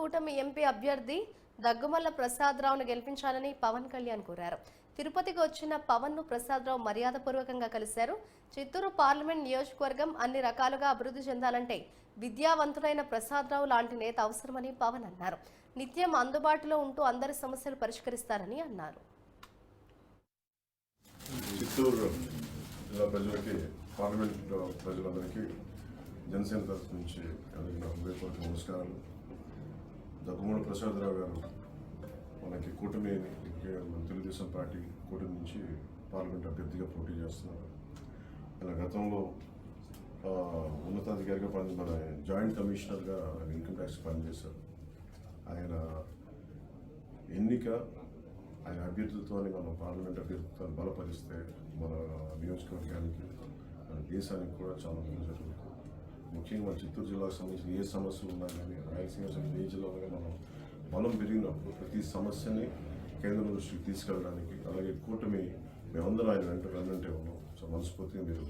కూటమి ఎంపీ అభ్యర్థి దగ్గుమల్ల ప్రసాదరావును గెలిపించాలని పవన్ కళ్యాణ్ కోరారు. తిరుపతికి వచ్చిన పవన్ ను ప్రసాదరావు మర్యాదపూర్వకంగా కలిశారు. చిత్తూరు పార్లమెంట్ నియోజకవర్గం అన్ని రకాలుగా అభివృద్ధి చెందాలంటే విద్యావంతుడైన ప్రసాదరావు లాంటి నేత అవసరమని పవన్ అన్నారు. నిత్యం అందుబాటులో ఉంటూ అందరి సమస్యలు పరిష్కరిస్తారని అన్నారు. చిత్తూరు జిల్లా ప్రజలకి, పార్లమెంట్ ప్రజలందరికీ జనసేన తరఫు నుంచి కలిగిన హృదయపూర్వక నమస్కారాలు. దగ్గుమల్ల ప్రసాదరావు గారు మనకి కూటమి తెలుగుదేశం పార్టీ కూటమి నుంచి పార్లమెంట్ అభ్యర్థిగా పోటీ చేస్తున్నారు. ఇలా గతంలో ఉన్నతాధికారిగా మన జాయింట్ కమిషనర్గా ఇన్కమ్ ట్యాక్స్ పనిచేశారు. ఆయన ఎన్నిక ఆయన అభ్యర్థులతో మనం పార్లమెంట్ అభ్యర్థులతో బలపరిస్తే మన నియోజకవర్గానికి మన దేశానికి కూడా చాలా మంది జరుగుతుంది. ముఖ్యంగా మన చిత్తూరు జిల్లాకు సంబంధించిన ఏ సమస్యలు ఉన్నా కానీ రాయలసీమ సంబంధించిన ఏ జిల్లాలో మనం బలం పెరిగినప్పుడు ప్రతి సమస్యని కేంద్రం దృష్టికి తీసుకెళ్ళడానికి, అలాగే కూటమి మేమందరం ఆయన వెంట వెన్నంటే ఉన్నాం. సో మనస్ఫూర్తిగా మీరు